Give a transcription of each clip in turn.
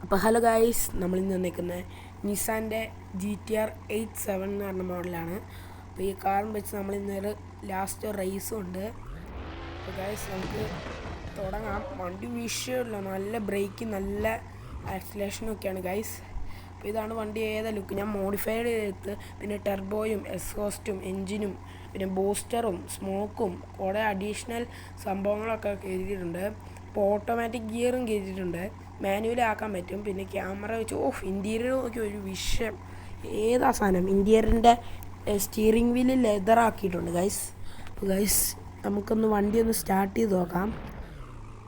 അപ്പോൾ hello guys, നമ്മളിന്ന് നിൽക്കുന്നത് നിസാൻ്റെ GTR 87 എന്ന് പറഞ്ഞ മോഡലാണ്. അപ്പോൾ ഈ കാറും വെച്ച് നമ്മൾ ഇന്നൊരു ലാസ്റ്റ് റേസും ഉണ്ട്. അപ്പോൾ ഗായ്സ് നമുക്ക് തുടങ്ങാം. വണ്ടി വിഷയമില്ല, നല്ല ബ്രേക്കും നല്ല ആക്സിലേഷനും ഒക്കെയാണ് ഗായ്സ്. അപ്പോൾ ഇതാണ് വണ്ടി ഏതാ ലുക്ക്. ഞാൻ മോഡിഫൈഡ് ചെയ്തെടുത്ത് പിന്നെ ടെർബോയും എക്സോസ്റ്റും എൻജിനും പിന്നെ ബൂസ്റ്ററും സ്മോക്കും കുറേ അഡീഷണൽ സംഭവങ്ങളൊക്കെ കയറ്റിയിട്ടുണ്ട്. ഇപ്പോൾ ഓട്ടോമാറ്റിക് ഗിയറും കയറ്റിയിട്ടുണ്ട്. മാനുവലി ആക്കാൻ പറ്റും. പിന്നെ ക്യാമറ വെച്ച് ഇൻറ്റീരിയർ നോക്കി ഒരു വിഷയം. ഏതാ സാധനം ഇൻറ്റീരിയറിൻ്റെ സ്റ്റിയറിംഗ് വീല് ലെതർ ആക്കിയിട്ടുണ്ട് ഗൈസ്. അപ്പോൾ ഗൈസ് നമുക്കൊന്ന് വണ്ടി ഒന്ന് സ്റ്റാർട്ട് ചെയ്ത് നോക്കാം.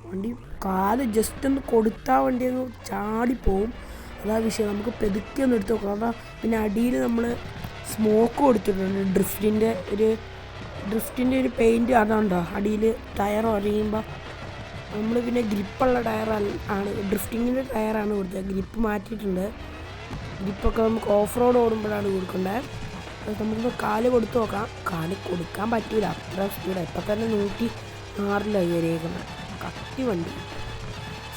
വണ്ടി കാല് ജസ്റ്റ് ഒന്ന് കൊടുത്താൽ വണ്ടി ഒന്ന് ചാടിപ്പോവും. അതാ വിഷയം. നമുക്ക് പെതുക്കി ഒന്ന് എടുത്ത് നോക്കാം. അതാ പിന്നെ അടിയിൽ നമ്മൾ സ്മോക്ക് കൊടുത്തിട്ടുണ്ട്. ഡ്രിഫ്റ്റിൻ്റെ ഒരു പെയിൻറ്റ് അതുണ്ടോ അടിയിൽ ടയർ ഒരയുമ്പോൾ. നമ്മൾ പിന്നെ ഗ്രിപ്പുള്ള ടയറാണ്, ഡ്രിഫ്റ്റിങ്ങിൻ്റെ ടയറാണ് കൊടുത്തത്. ഗ്രിപ്പ് മാറ്റിയിട്ടുണ്ട്. ഗ്രിപ്പൊക്കെ നമുക്ക് ഓഫ് റോഡ് ഓടുമ്പോഴാണ് കൊടുക്കേണ്ടത്. നമുക്കിപ്പോൾ കാല് കൊടുത്ത് നോക്കാം. കാല് കൊടുക്കാൻ പറ്റില്ല, അത്ര സ്പീഡാണ്. ഇപ്പം തന്നെ 106 കയറിയേക്കുന്നത്. കത്തി വണ്ടി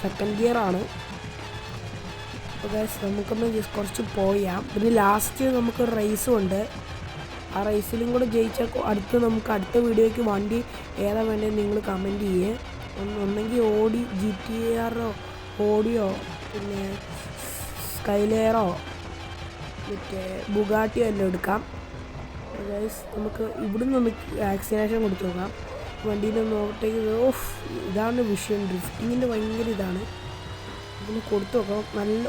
സെക്കൻഡ് ഗിയറാണ്. അപ്പോൾ നമുക്കൊന്ന് കുറച്ച് പോയാം. പിന്നെ ലാസ്റ്റ് നമുക്ക് റേസും ഉണ്ട്. ആ റേസിലും കൂടെ ജയിച്ചാൽ നമുക്ക് അടുത്ത വീഡിയോയ്ക്ക് വണ്ടി ഏതാ വേണ്ടത് നിങ്ങൾ കമൻറ്റ് ചെയ്യേ. ഒന്നെങ്കിൽ GTR ഓഡിയോ പിന്നെ സ്കൈലെയറോ മറ്റേ ബുഗാട്ടിയോ എല്ലാം എടുക്കാം. നമുക്ക് ഇവിടുന്ന് ഒന്ന് ആക്സിലേഷൻ കൊടുത്ത് നോക്കാം. വണ്ടിയിലൊന്ന് ഓവർടേക്ക്. ഇതാണ് വിഷയം. ഡ്രിഫ്റ്റിങ്ങിൻ്റെ ഭയങ്കര ഇതാണ്. ഇതിന് കൊടുത്തു നോക്കാം. നല്ല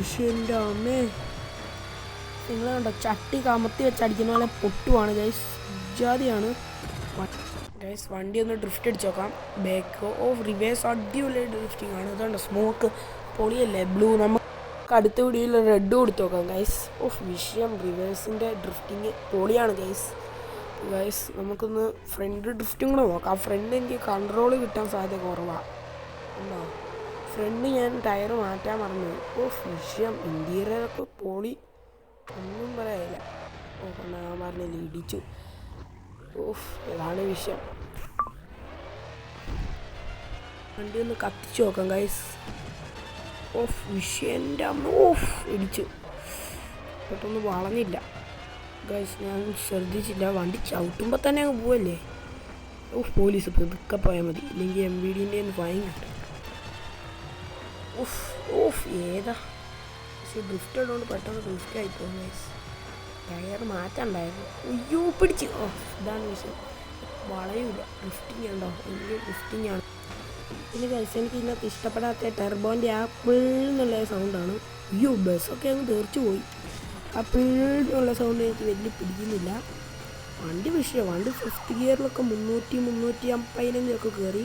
വിഷയൻ്റെ അമ്മേ. നിങ്ങൾ കണ്ടോ, ചട്ടി കമത്തി വെച്ച് അടിക്കുന്ന പോലെ പൊട്ടുവാണ് ഗൈസ്. ജാതിയാണ് ഗൈസ്. വണ്ടി ഒന്ന് ഡ്രിഫ്റ്റ് അടിച്ച് നോക്കാം. ബാക്ക് റിവേഴ്സ് അടിപൊളി ഡ്രിഫ്റ്റിംഗ് ആണ്. അതുകൊണ്ട് സ്മോക്ക് പൊളിയല്ലേ ബ്ലൂ. നമുക്ക് അടുത്ത വീഡിയോയിൽ റെഡ് കൊടുത്ത് നോക്കാം ഗൈസ്. വിഷയം റിവേഴ്സിൻ്റെ ഡ്രിഫ്റ്റിങ് പൊളിയാണ് ഗൈസ്. നമുക്കൊന്ന് ഫ്രണ്ട് ഡ്രിഫ്റ്റും കൂടെ നോക്കാം. ഫ്രണ്ട് എനിക്ക് കൺട്രോൾ കിട്ടാൻ സാധ്യത കുറവാണ്. ഉണ്ടോ ഫ്രണ്ട് ഞാൻ ടയർ മാറ്റാൻ മറന്നു. വിഷയം. ഇൻറ്റീരിയറൊക്കെ പൊളി, ഒന്നും പറയാനില്ല. ഞാൻ പറഞ്ഞില്ല, ഇടിച്ചു. ഇതാണ് വിഷയം. വണ്ടി ഒന്ന് കത്തിച്ച് നോക്കാം ഗൈസ്. വിഷയൻ്റെ അമ്മ. ഇടിച്ചു. പെട്ടെന്ന് വളഞ്ഞില്ല ഗൈസ്, ഞാൻ ശ്രദ്ധിച്ചില്ല. വണ്ടി ചവിട്ടുമ്പോൾ തന്നെ അങ്ങ് പോവല്ലേ. പോലീസ് പെതുക്കെ പോയാൽ മതി, ഇല്ലെങ്കിൽ MVDൻ്റെ ഫൈൻ കിട്ടും. ഏതാ ഡ്രിഫ്റ്റ് ഇടുകൊണ്ട് പെട്ടെന്ന് ഡ്രിഫ്റ്റ് ആയിപ്പോകും ഗൈസ്. ടയർ മാറ്റണ്ടായിരുന്നു. പിടിച്ച്. ഇതാണ് വിഷയം. വളയില്ല. ഡ്രിഫ്റ്റിംഗ് ഉണ്ടോ, എനിക്ക് ഡ്രിഫ്റ്റിംഗ് ആണ്. പിന്നെ ഗൈസ് എനിക്ക് ഇതിനകത്ത് ഇഷ്ടപ്പെടാത്ത ടെർബോൻ്റെ ആ പിള്ള സൗണ്ടാണ്. ബസ്സൊക്കെ അങ്ങ് തീർച്ചു പോയി. ആ പിള്ള സൗണ്ട് എനിക്ക് വലിയ പിടിക്കുന്നില്ല. വണ്ടി വിഷയം. വണ്ടി 5th ഗിയറിലൊക്കെ 315 കയറി.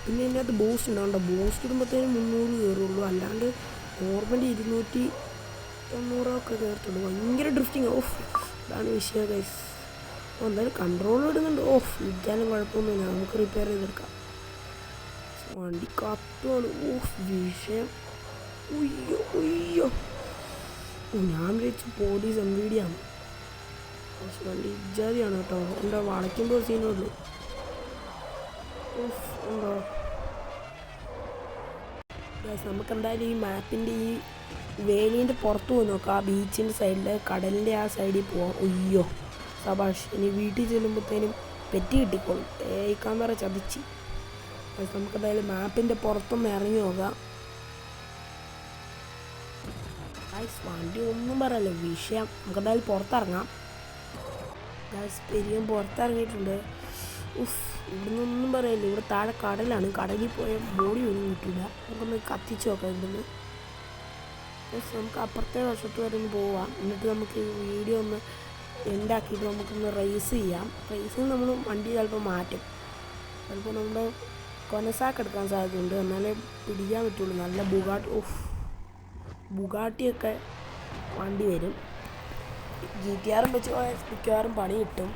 പിന്നെ ഇതിനകത്ത് ബൂസ്റ്റ് ഉണ്ടാവണ്ട. ബൂസ്റ്റ് ഇടുമ്പോഴത്തേനും 300 കയറുള്ളൂ. അല്ലാണ്ട് നോർമലി 290 കയറത്തുള്ളൂ. ഭയങ്കര ഡ്രിഫ്റ്റിങ്. ഇതാണ് വിഷയം ഗൈസ്. എന്തായാലും കൺട്രോൾ ഇടുന്നുണ്ട്. ഇരിക്കാനും കുഴപ്പമൊന്നുമില്ല, നമുക്ക് റിപ്പയർ ചെയ്തെടുക്കാം. വണ്ടി കത്തുവാണ്. വിഷയം. ഞാൻ വിളിച്ച് പോലീസ് MVD ആണ്. വണ്ടി ഇജാതിയാണ് കേട്ടോ. എന്താ വളയ്ക്കുമ്പോൾ സീനുള്ളൂ. ഉണ്ടോ നമുക്ക് എന്തായാലും ഈ മാപ്പിൻ്റെ ഈ വേലീൻ്റെ പുറത്ത് പോയി നോക്കാം. ആ ബീച്ചിൻ്റെ സൈഡിൽ, കടലിൻ്റെ ആ സൈഡിൽ പോവാം. സബാഷ്. ഇനി വീട്ടിൽ ചെല്ലുമ്പോഴത്തേനും പെറ്റി കിട്ടിക്കോളും. ഈ ക്യാമറ ചതിച്ച്. നമുക്കെന്തായാലും മാപ്പിൻ്റെ പുറത്തൊന്ന് ഇറങ്ങി നോക്കാം. വണ്ടി ഒന്നും പറയല്ലോ, വിഷയം. നമുക്കെന്തായാലും പുറത്തിറങ്ങാം. പെരിയും പുറത്തിറങ്ങിയിട്ടുണ്ട്. ഇവിടുന്ന് ഒന്നും പറയല്ലോ. ഇവിടെ താഴെ കടലാണ്. കടലിൽ പോയ ബോഡി ഒന്നും കിട്ടില്ല. നമുക്കൊന്ന് കത്തിച്ച് നോക്കാം ഇവിടുന്ന്. നമുക്ക് അപ്പുറത്തെ വശത്ത് വരെ ഒന്ന് പോവാം. എന്നിട്ട് നമുക്ക് ഈ വീഡിയോ ഒന്ന് എൻഡാക്കിയിട്ട് നമുക്കൊന്ന് റേസ് ചെയ്യാം. റേസിൽ നമ്മൾ വണ്ടി ചിലപ്പോൾ മാറ്റും. ചിലപ്പോൾ നമ്മുടെ കൊനസാക്ക് എടുക്കാൻ സാധ്യതയുണ്ട്, എന്നാലേ പിടിക്കാൻ പറ്റുള്ളൂ. നല്ല ബുഗാട്ടിയൊക്കെ വണ്ടി വരും. GTR വെച്ച് മിക്കവാറും പണി കിട്ടും.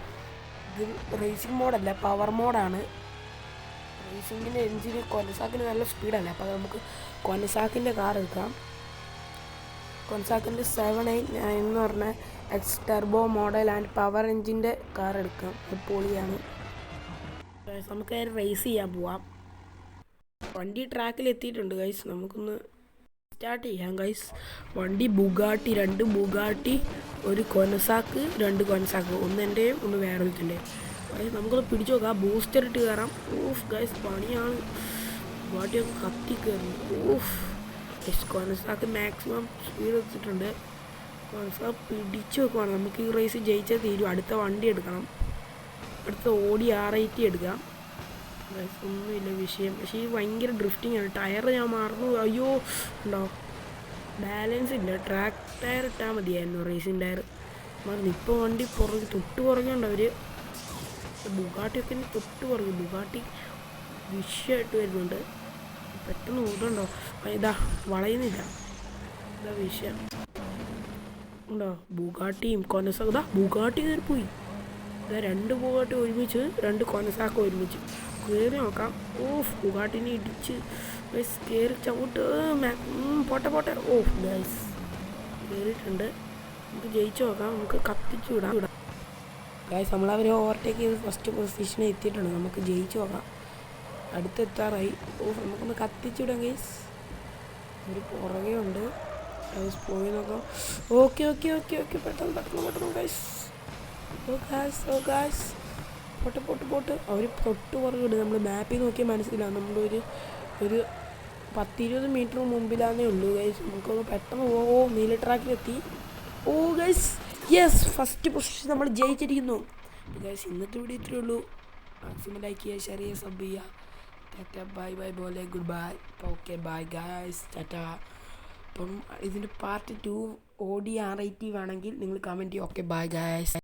ഇത് റേസിംഗ് മോഡല്ല, പവർ മോഡാണ്. റേസിങ്ങിൻ്റെ എൻജിന് കൊനസാക്കിന് നല്ല സ്പീഡല്ല. അപ്പോൾ നമുക്ക് കൊനസാക്കിൻ്റെ കാർ എടുക്കാം. കൊനസാക്കിൻ്റെ 789 എന്ന് പറഞ്ഞ X turbo model and power എൻജിൻ്റെ കാർ എടുക്കാം. അത് പൊളിയാണ്. നമുക്ക് റേസ് ചെയ്യാൻ പോവാം. വണ്ടി ട്രാക്കിൽ എത്തിയിട്ടുണ്ട് ഗൈസ്. നമുക്കൊന്ന് സ്റ്റാർട്ട് ചെയ്യാം ഗൈസ്. വണ്ടി ബുഗാട്ടി, 2 ബുഗാട്ടി, ഒരു കൊനസാക്ക്, 2 കൊനസാക്ക്, ഒന്ന് എൻ്റെയും ഒന്ന് വേറെ ഒരുത്തിൻ്റെയും. ഗൈസ് നമുക്കൊന്ന് പിടിച്ചു നോക്കാം. ബൂസ്റ്റർ ഇട്ട് കയറാം. ഓഫ് ഗൈസ് പണിയാണ്. ബുഗാട്ടിയൊക്കെ കത്തി കയറുന്നു. ഓഫ് ഗൈസ് കൊനസാക്ക് മാക്സിമം സ്പീഡ് എടുത്തിട്ടുണ്ട്. കൊനസാക്ക് പിടിച്ചു വെക്കുവാണ്. നമുക്ക് ഈ റേസ് ജയിച്ചാൽ തീരും. അടുത്ത വണ്ടി എടുക്കണം. അടുത്ത ഓടി R80 എടുക്കാം. ഒന്നുമില്ല വിഷയം. പക്ഷേ ഈ ഭയങ്കര ഡ്രിഫ്റ്റിംഗ് ആണ്. ടയർ ഞാൻ മറന്നു. അയ്യോ ഉണ്ടോ, ബാലൻസ് ഇല്ല. ട്രാക്ക് ടയർ ഇട്ടാൽ മതിയായിരുന്നു, റേസിങ് ടയർ മറന്നു. ഇപ്പോൾ വണ്ടി തൊട്ട് പുറകെയുണ്ട് അവർ. ബുഗാട്ടിയൊക്കെ തൊട്ട് പുറകെ. ബുഗാട്ടി വിഷയമായിട്ട് വരുന്നുണ്ട്. പെട്ടെന്ന് ഓടുന്നുണ്ടോ, ഇതാ വളയുന്നില്ല. ഇതാ വിഷയം ഉണ്ടോ. ബുഗാട്ടിയും കൊനസാക്ക്, ഇതാ ബുഗാട്ടി കയറി പോയി. ഇതാ 2 ബുഗാട്ടി ഒരുമിച്ച്, 2 കൊനസാക്ക് ഒരുമിച്ച് കയറി നോക്കാം. ഓഫ് ബുഗാട്ടിനെ ഇടിച്ച് ഗൈസ് കയറി ചവിട്ട്. പോട്ടെ. ഓഫ് ഗൈസ് കയറിയിട്ടുണ്ട്. നമുക്ക് ജയിച്ചു നോക്കാം. നമുക്ക് കത്തിച്ചു വിടാം. ഗൈസ് നമ്മളവരെ ഓവർടേക്ക് ചെയ്ത് ഫസ്റ്റ് പൊസിഷനിൽ എത്തിയിട്ടുണ്ട്. നമുക്ക് ജയിച്ചു നോക്കാം. അടുത്തെത്താറായി. ഓഫ് നമുക്കൊന്ന് കത്തിച്ചു വിടാം ഗൈസ്. ഒരു പുറകെ ഉണ്ട് ഗൈസ്. പോയി നോക്കാം. ഓക്കെ പെട്ടെന്ന് ഗൈസ്. ഓ ഗൈസ് പോട്ട്. അവർ തൊട്ട് പുറകിടും. നമ്മൾ മാപ്പിൽ നോക്കിയാൽ മനസ്സിലാവും. നമ്മളൊരു 10-20 മീറ്റർ മുമ്പിലാന്നേ ഉള്ളൂ ഗൈസ്. നമുക്കൊന്ന് പെട്ടെന്ന് നീല ട്രാക്കിലെത്തി. ഓ ഗൈസ് യെസ്, ഫസ്റ്റ് പൊസിഷൻ നമ്മൾ ജയിച്ചിരിക്കുന്നു ഗൈസ്. ഇന്നത്തെ വീഡിയോ ഇത്രയേ ഉള്ളൂ. മാക്സിമം ലൈക്ക് ചെയ്യുക, ഷെയർ ചെയ്യുക, സബ് ചെയ്യുക. ടാറ്റ ബൈ പോലെ good bye. Okay bye guys, Tata. അപ്പം ഇതിൻ്റെ പാർട്ട് 2 OD R80 വേണമെങ്കിൽ നിങ്ങൾ കമൻറ്റ് ചെയ്യുക. Okay bye guys.